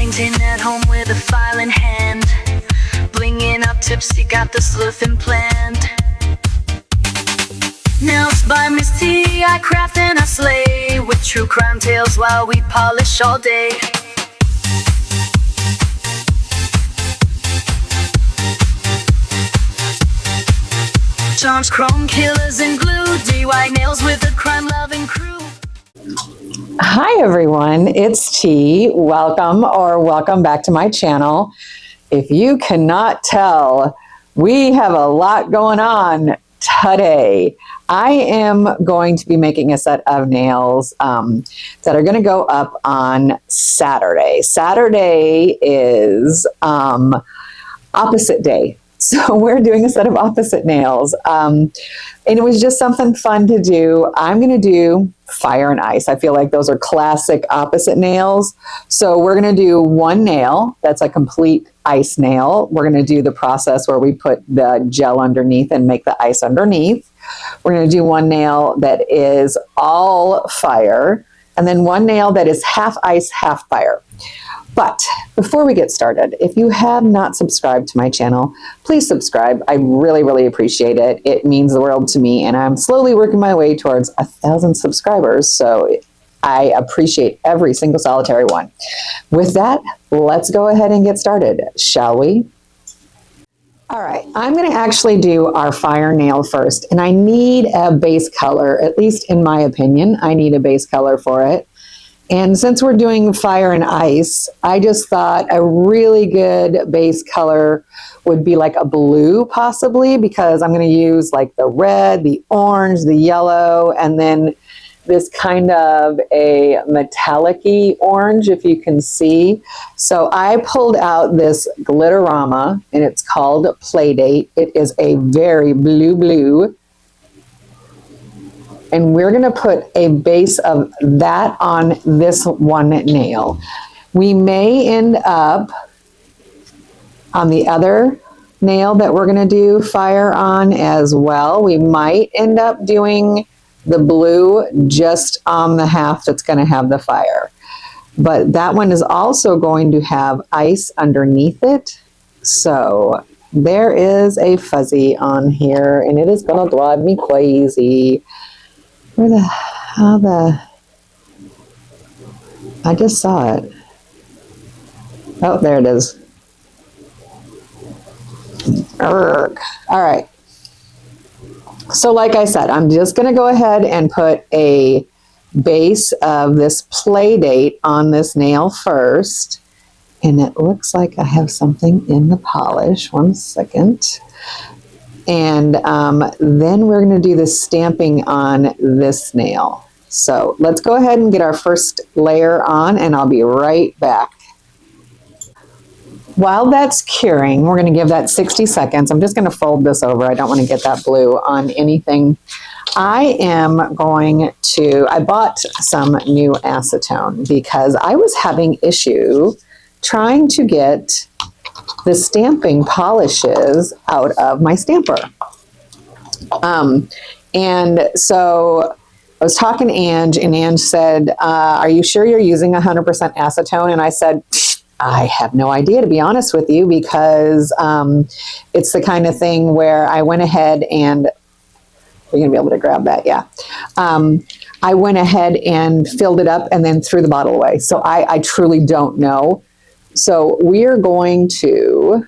painting at home with a file in hand, blinging up tipsy, got the sleuthing planned. Nails by Miss T, I craft and I slay, with true crime tales while we polish all day. Charms, chrome killers, and glue, DIY nails with a crime-loving crew. Hi everyone, it's T. Welcome back to my channel. If you cannot tell, we have a lot going on today. I am going to be making a set of nails that are going to go up on Saturday. Saturday is opposite day. So we're doing a set of opposite nails. And it was just something fun to do. I'm going to do fire and ice. I feel like those are classic opposite nails. So we're going to do one nail that's a complete ice nail. We're going to do the process where we put the gel underneath and make the ice underneath. We're going to do one nail that is all fire, and then one nail that is half ice, half fire. But before we get started, if you have not subscribed to my channel, please subscribe. I really appreciate it. It means the world to me, and I'm slowly working my way towards 1,000 subscribers, so I appreciate every single solitary one. With that, let's go ahead and get started, shall we? All right, I'm going to actually do our fire nail first, and I need a base color, at least in my opinion. I need a base color for it. And since we're doing fire and ice, I just thought a really good base color would be like a blue possibly, because I'm going to use like the red, the orange, the yellow, and then this kind of a metallic-y orange, if you can see. So I pulled out this Glitterama, and it's called Playdate. It is a very blue. And we're going to put a base of that on this one nail. We may end up on the other nail that we're going to do fire on as well. We might end up doing the blue just on the half that's going to have the fire. But that one is also going to have ice underneath it. So there is a fuzzy on here, and it is going to drive me crazy. Where I just saw it. Oh, there it is. Urgh. All right. So like I said, I'm just going to go ahead and put a base of this Playdate on this nail first. And it looks like I have something in the polish. One second. And then we're going to do the stamping on this nail. So let's go ahead and get our first layer on, and I'll be right back. While that's curing, we're going to give that 60 seconds. I'm just going to fold this over. I don't want to get that blue on anything. I bought some new acetone because I was having issue trying to get the stamping polishes out of my stamper. And so I was talking to Ange, and Ange said, are you sure you're using 100% acetone? And I said, I have no idea, to be honest with you, because it's the kind of thing where I went ahead and, you're going to be able to grab that, yeah. I went ahead and filled it up and then threw the bottle away. So I truly don't know. So we are going to,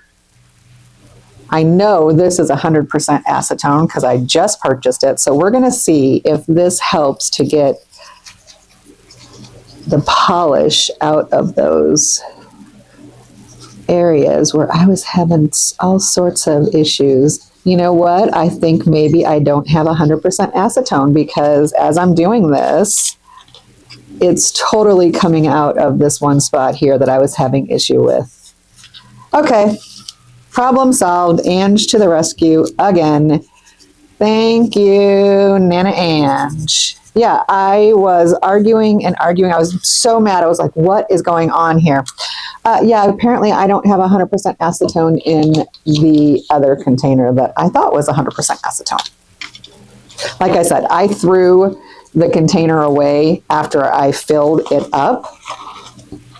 I know this is 100% acetone because I just purchased it. So we're going to see if this helps to get the polish out of those areas where I was having all sorts of issues. You know what? I think maybe I don't have 100% acetone, because as I'm doing this, it's totally coming out of this one spot here that I was having issue with. Okay, problem solved. Ange to the rescue again. Thank you, Nana Ange. Yeah, I was arguing and arguing. I was so mad. I was like, what is going on here? Yeah, apparently I don't have 100% acetone in the other container that I thought was 100% acetone. Like I said, I threw the container away after I filled it up.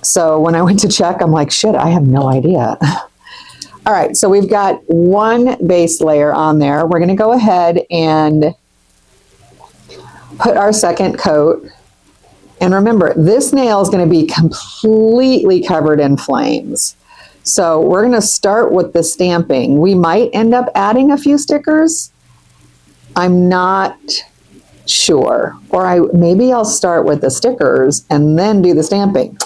So when I went to check, I'm like, shit, I have no idea. All right, so we've got one base layer on there. We're gonna go ahead and put our second coat. And remember, this nail is gonna be completely covered in flames. So we're gonna start with the stamping. We might end up adding a few stickers. I'm not sure. Or maybe I'll start with the stickers and then do the stamping.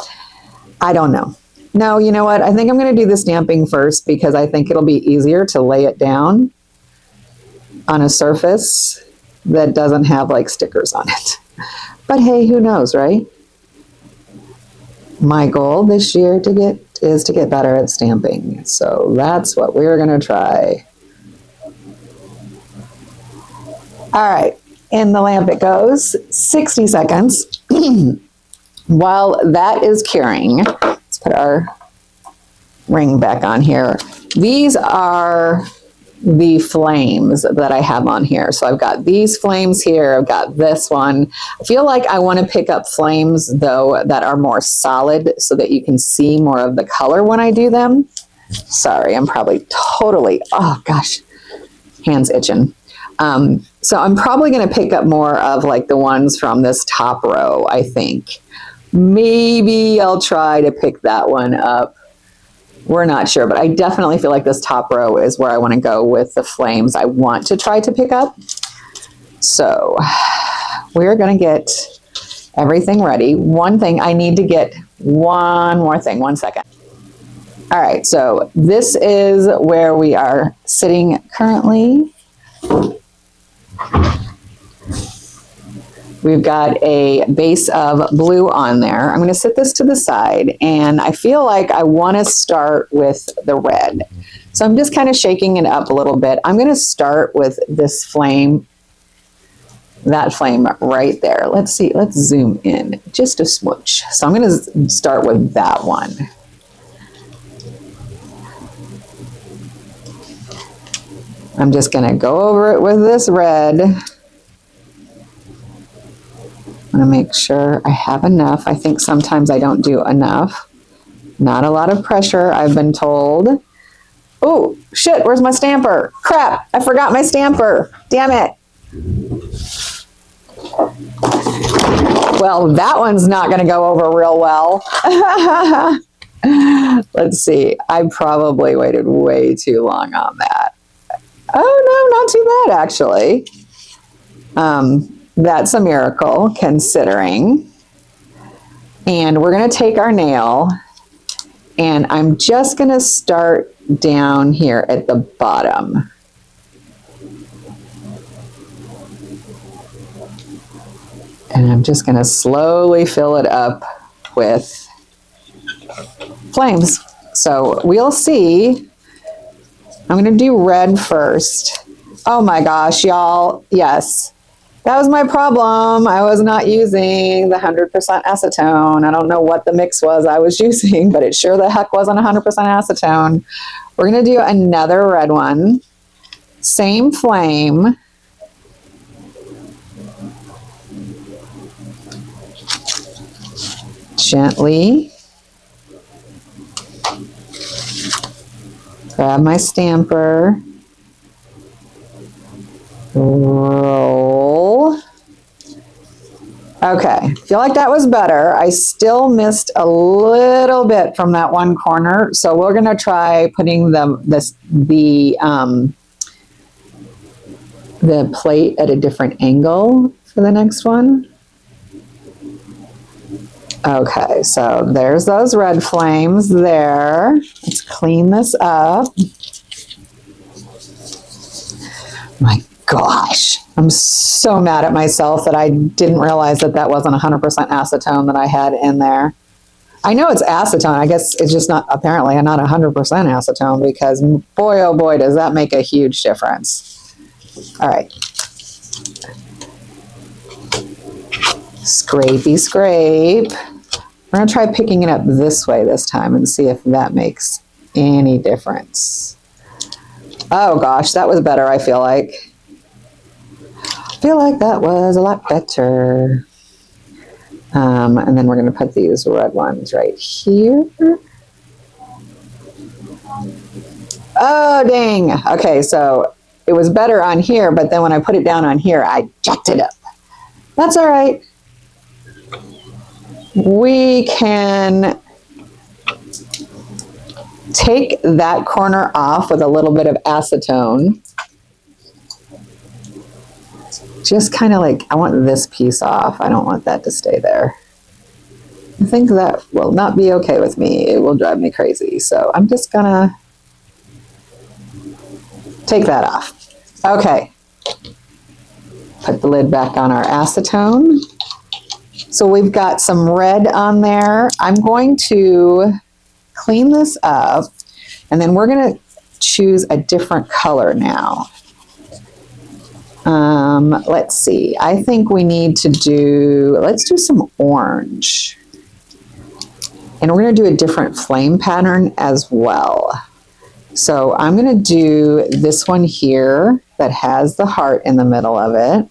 I don't know. No, you know what? I think I'm going to do the stamping first because I think it'll be easier to lay it down on a surface that doesn't have like stickers on it. But hey, who knows, right? My goal this year is to get better at stamping. So that's what we're going to try. All right, in the lamp it goes, 60 seconds. While that is curing, let's put our ring back on here. These are the flames that I have on here. So I've got these flames here, I've got this one. I feel like I want to pick up flames though that are more solid so that you can see more of the color when I do them. Sorry, I'm probably totally, oh gosh, hands itching. So I'm probably going to pick up more of like the ones from this top row, I think. Maybe I'll try to pick that one up. We're not sure, but I definitely feel like this top row is where I want to go with the flames I want to try to pick up. So we're going to get everything ready. One thing, I need to get one more thing, 1 second. All right, so this is where we are sitting currently. We've got a base of blue on there. I'm going to sit this to the side, and I feel like I want to start with the red. So I'm just kind of shaking it up a little bit. I'm going to start with this flame, that flame right there. Let's see, let's zoom in just a smooch. So I'm going to start with that one. I'm just going to go over it with this red. I'm going to make sure I have enough. I think sometimes I don't do enough. Not a lot of pressure, I've been told. Oh, shit, where's my stamper? Crap, I forgot my stamper. Damn it. Well, that one's not going to go over real well. Let's see. I probably waited way too long on that. Oh, no, not too bad, actually. That's a miracle, considering. And we're going to take our nail, and I'm just going to start down here at the bottom. And I'm just going to slowly fill it up with flames. So we'll see. I'm going to do red first. Oh my gosh, y'all. Yes. That was my problem. I was not using the 100% acetone. I don't know what the mix was I was using, but it sure the heck wasn't 100% acetone. We're going to do another red one. Same flame. Gently. Grab my stamper. Roll. Okay, feel like that was better. I still missed a little bit from that one corner, so we're gonna try putting the plate at a different angle for the next one. Okay, so there's those red flames there. Let's clean this up. My gosh, I'm so mad at myself that I didn't realize that that wasn't 100% acetone that I had in there. I know it's acetone. I guess it's just not, apparently not 100% acetone, because boy, oh boy, does that make a huge difference. All right. Scrapey scrape. We're going to try picking it up this way this time and see if that makes any difference. Oh gosh, that was better, I feel like. I feel like that was a lot better. And then we're going to put these red ones right here. Oh, dang. Okay, so it was better on here, but then when I put it down on here, I jacked it up. That's all right. We can take that corner off with a little bit of acetone. Just kind of like, I want this piece off. I don't want that to stay there. I think that will not be okay with me. It will drive me crazy. So I'm just gonna take that off. Okay. Put the lid back on our acetone. So we've got some red on there. I'm going to clean this up, and then we're gonna choose a different color now. Let's see. I think we need to let's do some orange. And we're going to do a different flame pattern as well. So I'm going to do this one here that has the heart in the middle of it.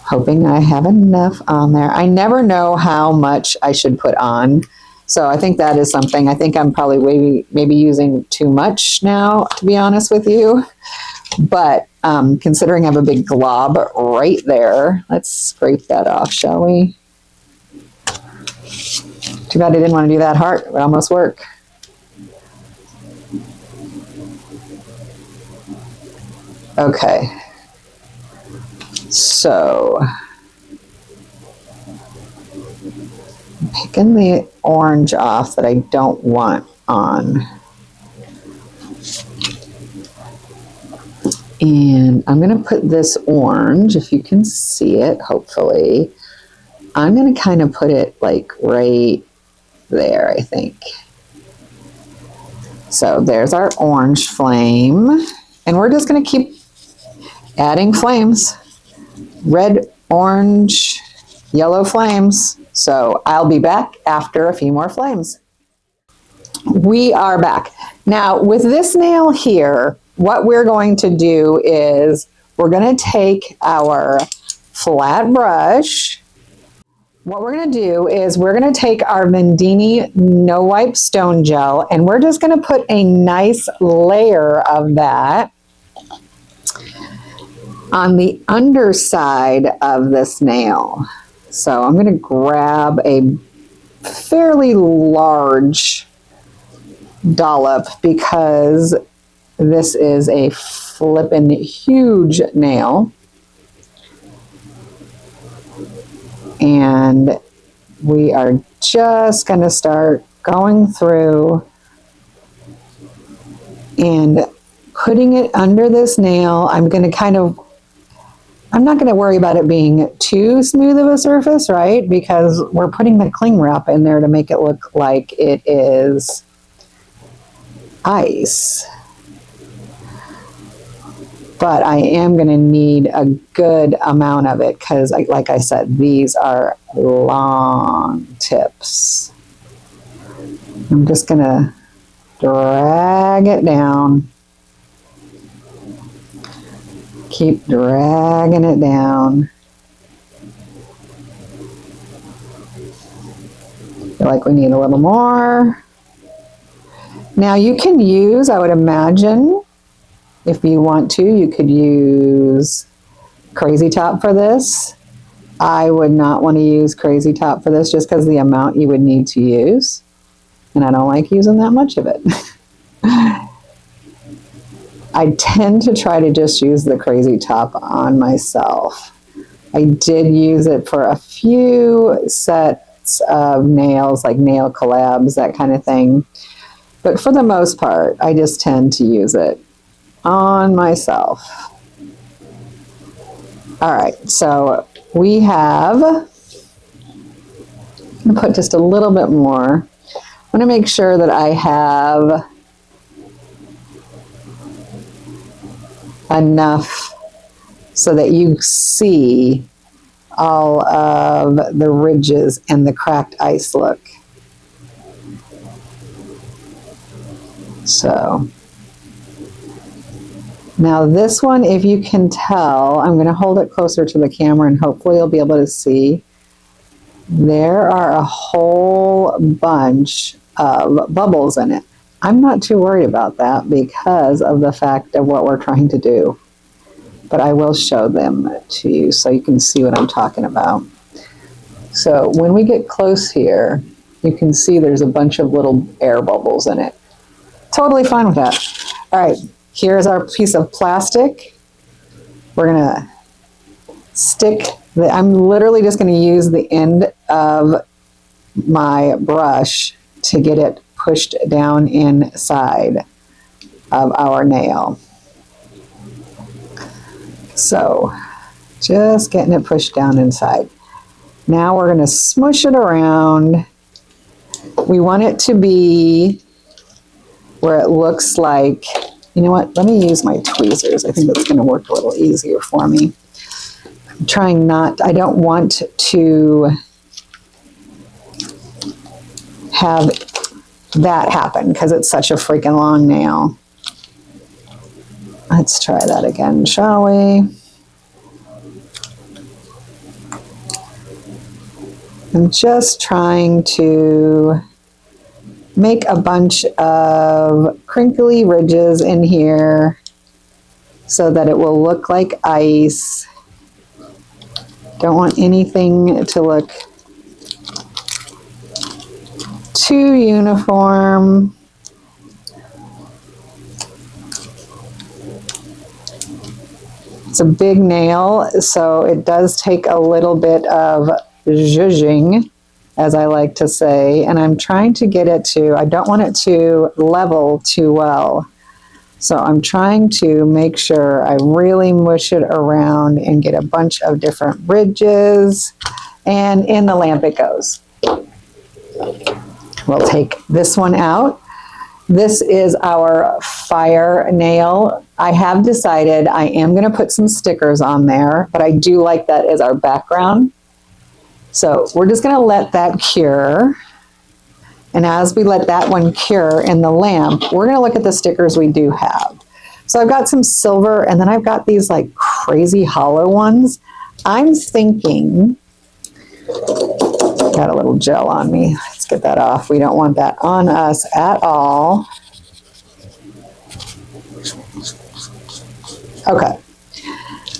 Hoping I have enough on there. I never know how much I should put on. So I think that is something. I think I'm probably maybe using too much now, to be honest with you. But considering I have a big glob right there, let's scrape that off, shall we? Too bad I didn't want to do that heart. It would almost work. Okay. So, I'm picking the orange off that I don't want on. And I'm going to put this orange, if you can see it, hopefully. I'm going to kind of put it like right there, I think. So there's our orange flame. And we're just going to keep adding flames. Red, orange, yellow flames. So I'll be back after a few more flames. We are back. Now with this nail here, what we're going to do is we're going to take our flat brush. What we're going to do is we're going to take our Vendini No Wipe Stone Gel, and we're just going to put a nice layer of that on the underside of this nail. So I'm going to grab a fairly large dollop because this is a flippin' huge nail. And we are just going to start going through and putting it under this nail. I'm not going to worry about it being too smooth of a surface, right? Because we're putting the cling wrap in there to make it look like it is ice. But I am going to need a good amount of it because, like I said, these are long tips. I'm just going to drag it down. Keep dragging it down. Feel like we need a little more. Now you can use, I would imagine, if you want to, you could use Crazy Top for this. I would not want to use Crazy Top for this just because of the amount you would need to use. And I don't like using that much of it. I tend to try to just use the Crazy Top on myself. I did use it for a few sets of nails, like nail collabs, that kind of thing. But for the most part, I just tend to use it on myself. All right, so we have, I'm going to put just a little bit more. I want to make sure that I have enough so that you see all of the ridges and the cracked ice look. So Now this one, if you can tell, I'm going to hold it closer to the camera and hopefully you'll be able to see. There are a whole bunch of bubbles in it. I'm not too worried about that because of the fact of what we're trying to do. But I will show them to you so you can see what I'm talking about. So when we get close here, you can see there's a bunch of little air bubbles in it. Totally fine with that. All right, here's our piece of plastic. We're gonna stick I'm literally just gonna use the end of my brush to get it pushed down inside of our nail. So just getting it pushed down inside. Now we're going to smush it around. We want it to be where it looks like, you know what, let me use my tweezers. I think that's going to work a little easier for me. I'm trying not, I don't want to have that happen because it's such a freaking long nail. Let's try that again, shall we? I'm just trying to make a bunch of crinkly ridges in here so that it will look like ice. Don't want anything to look too uniform. It's a big nail, so it does take a little bit of zhuzhing, as I like to say, and I'm trying to get it to, I don't want it to level too well. So I'm trying to make sure I really mush it around and get a bunch of different ridges, and in the lamp it goes. We'll take this one out. This is our fire nail. I have decided I am going to put some stickers on there, but I do like that as our background. So we're just going to let that cure. And as we let that one cure in the lamp, we're going to look at the stickers we do have. So I've got some silver, and then I've got these like crazy hollow ones. I'm thinking, got a little gel on me. Let's get that off. We don't want that on us at all. Okay.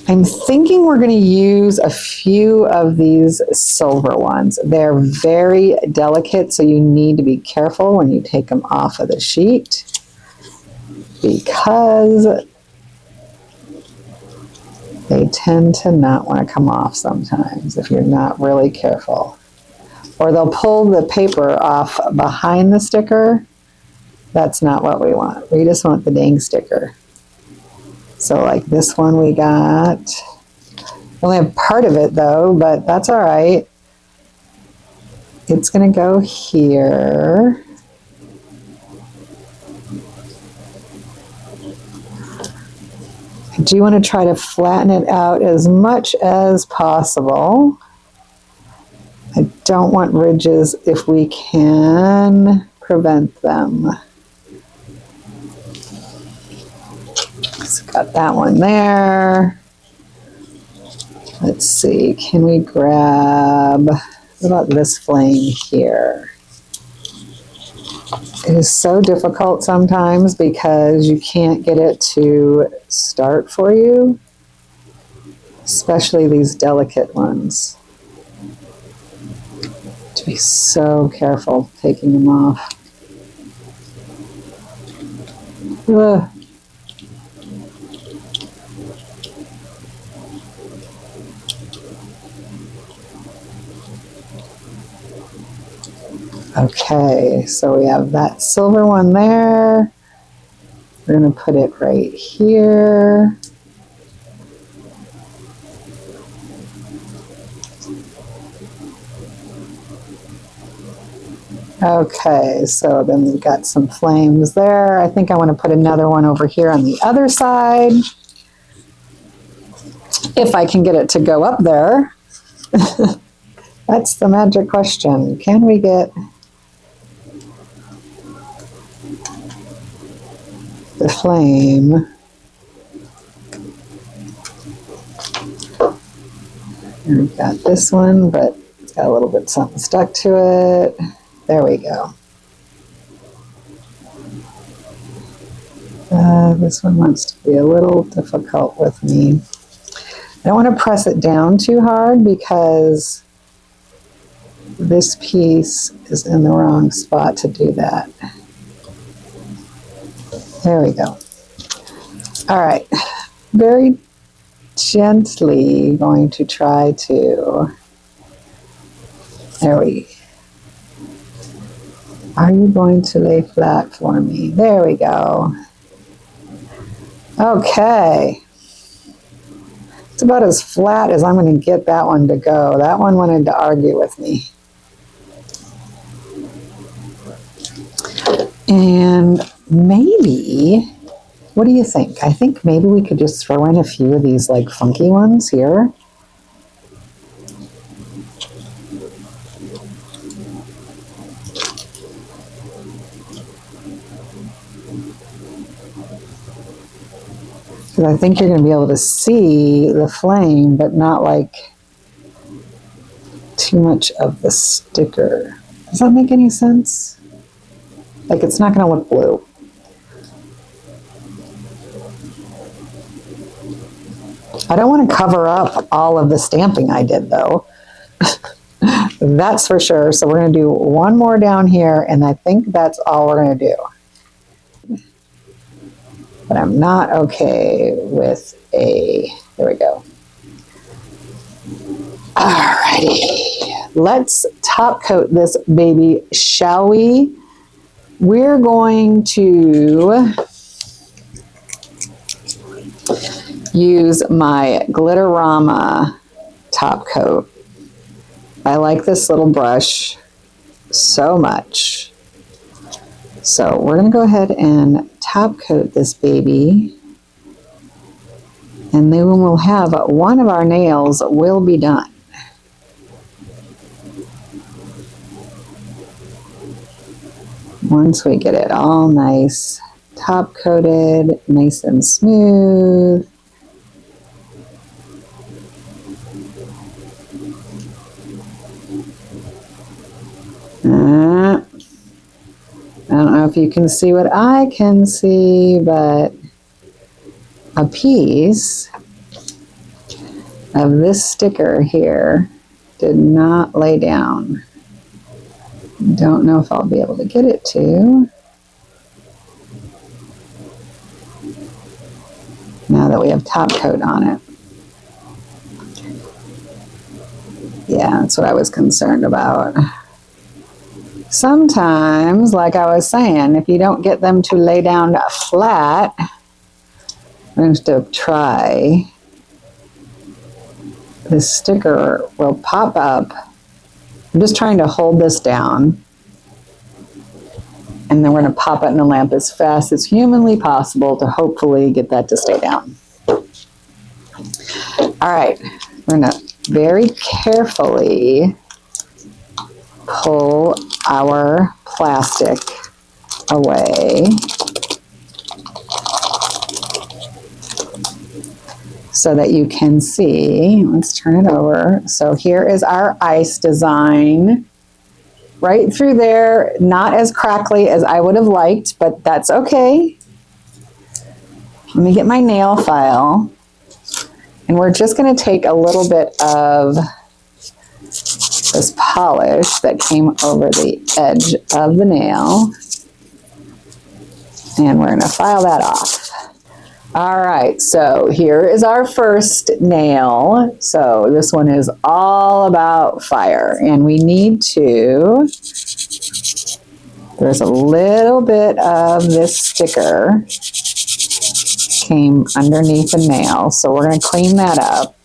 I'm thinking we're going to use a few of these silver ones. They're very delicate, so you need to be careful when you take them off of the sheet because they tend to not want to come off sometimes if you're not really careful. Or they'll pull the paper off behind the sticker. That's not what we want. We just want the dang sticker. So like this one we got. We only have part of it though, but that's all right. It's going to go here. I do want to try to flatten it out as much as possible. I don't want ridges if we can prevent them. So got that one there. Let's see, can we grab, what about this flame here? It is so difficult sometimes because you can't get it to start for you, especially these delicate ones. To be so careful taking them off. Ugh. Okay, so we have that silver one there. We're going to put it right here. Okay, so then we've got some flames there. I think I want to put another one over here on the other side. If I can get it to go up there. That's the magic question. Can we get the flame And we've got this one, but it's got a little bit something stuck to it. There we go. This one wants to be a little difficult with me. I don't want to press it down too hard because this piece is in the wrong spot to do that. There we go. All right, very gently going to try to, are you going to lay flat for me? There we go. Okay. It's about as flat as I'm going to get that one to go. That one wanted to argue with me. And maybe, what do you think? I think maybe we could just throw in a few of these like funky ones here. Because I think you're going to be able to see the flame, but not like too much of the sticker. Does that make any sense? Like it's not going to look blue. I don't want to cover up all of the stamping I did though. That's for sure. So we're going to do one more down here, and I think that's all we're going to do. But I'm not okay with there we go. Alrighty, let's top coat this baby, shall we? We're going to use my Glitterama top coat. I like this little brush so much. So we're going to go ahead and top coat this baby, and then we'll have one of our nails will be done. Once we get it all nice top coated, nice and smooth. I don't know if you can see what I can see, but a piece of this sticker here did not lay down. Don't know if I'll be able to get it to. Now that we have top coat on it. Yeah, that's what I was concerned about. Sometimes, like I was saying, if you don't get them to lay down flat, I'm going to try, this sticker will pop up. I'm just trying to hold this down, and then we're going to pop it in the lamp as fast as humanly possible to hopefully get that to stay down. All right, we're going to very carefully pull our plastic away so that you can see. Let's turn it over. So here is our ice design. Right through there, not as crackly as I would have liked, but that's okay. Let me get my nail file. And we're just going to take a little bit of this polish that came over the edge of the nail, and we're going to file that off. All right, so here is our first nail. So this one is all about fire, and we need to, there's a little bit of this sticker came underneath the nail, so we're going to clean that up.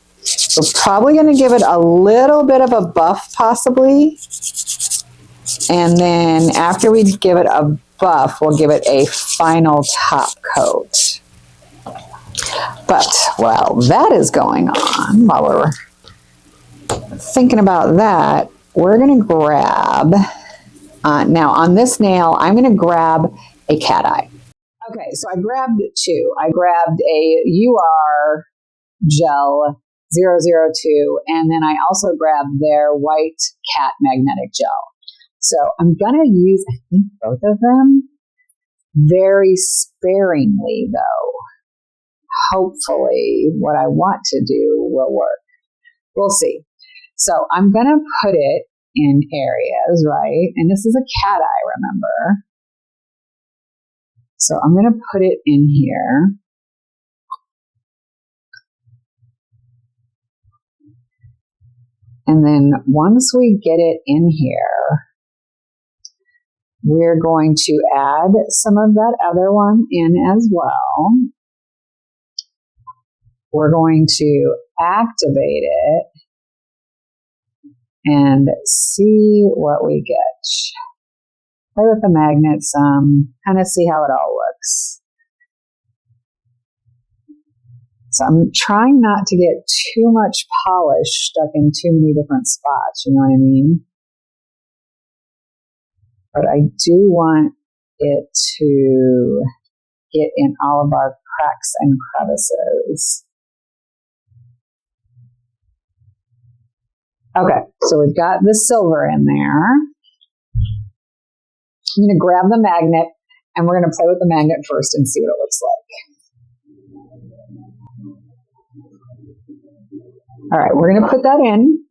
We're probably going to give it a little bit of a buff possibly, and then after we give it a buff, we'll give it a final top coat. But while that is going on, while we're thinking about that, we're going to grab, now on this nail, I'm going to grab a cat eye. Okay, so I grabbed two. I grabbed a UR gel 002. And then I also grabbed their white cat magnetic gel. So I'm going to use, I think, both of them very sparingly, though. Hopefully what I want to do will work. We'll see. So I'm going to put it in areas, right? And this is a cat eye, remember? So I'm going to put it in here. And then once we get it in here, we're going to add some of that other one in as well. We're going to activate it and see what we get. Play with the magnet some, kind of see how it all looks. So I'm trying not to get too much polish stuck in too many different spots, you know what I mean? But I do want it to get in all of our cracks and crevices. Okay, so we've got the silver in there. I'm going to grab the magnet, and we're going to play with the magnet first and see what it looks like. All right, we're going to put that in.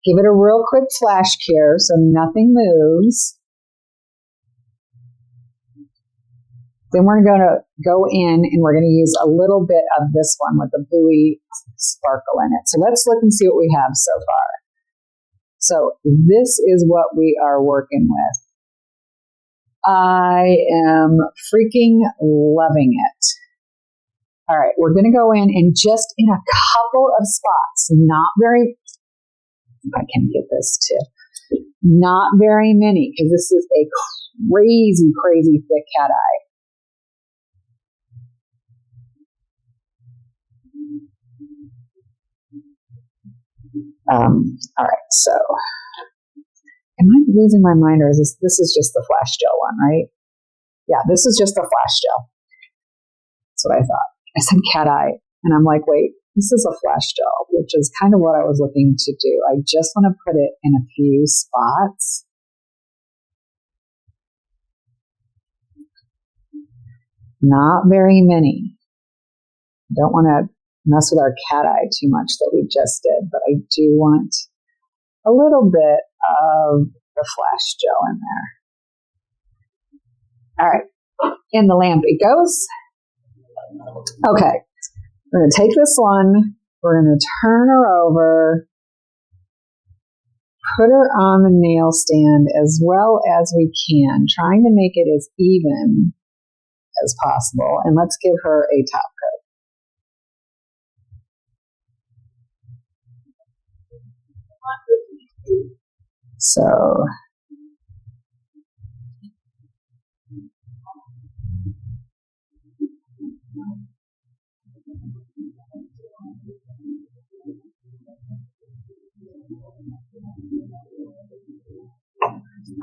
Give it a real quick flash cure so nothing moves. Then we're going to go in and we're going to use a little bit of this one with the bluey sparkle in it. So let's look and see what we have so far. So this is what we are working with. I am freaking loving it. All right, we're going to go in and just in a couple of spots, not very, if I can get this to, not very many, because this is a crazy, crazy thick cat eye. All right, so am I losing my mind, or is this is just the flash gel one, right? Yeah, this is just the flash gel. That's what I thought. I said cat eye, and I'm like, wait, this is a flash gel, which is kind of what I was looking to do. I just want to put it in a few spots. Not very many. Don't want to mess with our cat eye too much that we just did, but I do want a little bit of the flash gel in there. All right, in the lamp it goes. Okay, we're going to take this one, we're going to turn her over, put her on the nail stand as well as we can, trying to make it as even as possible, and let's give her a top coat. So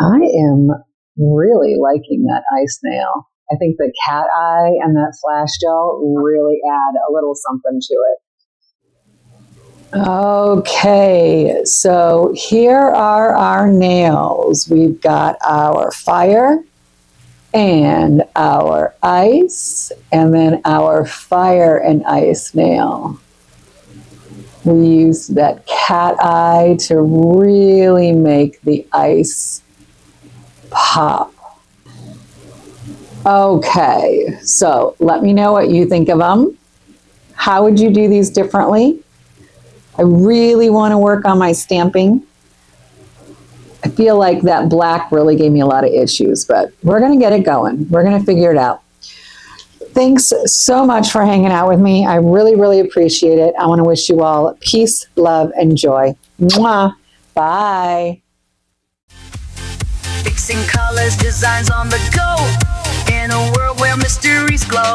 I am really liking that ice nail. I think the cat eye and that flash gel really add a little something to it. Okay, so here are our nails. We've got our fire and our ice, and then our fire and ice nail. We used that cat eye to really make the ice pop. Okay, so let me know what you think of them. How would you do these differently? I really want to work on my stamping. I feel like that black really gave me a lot of issues, but we're going to get it going. We're going to figure it out. Thanks so much for hanging out with me. I really, really appreciate it. I want to wish you all peace, love, and joy. Mwah. Bye. Fixing colors, designs on the go. In a world where mysteries glow.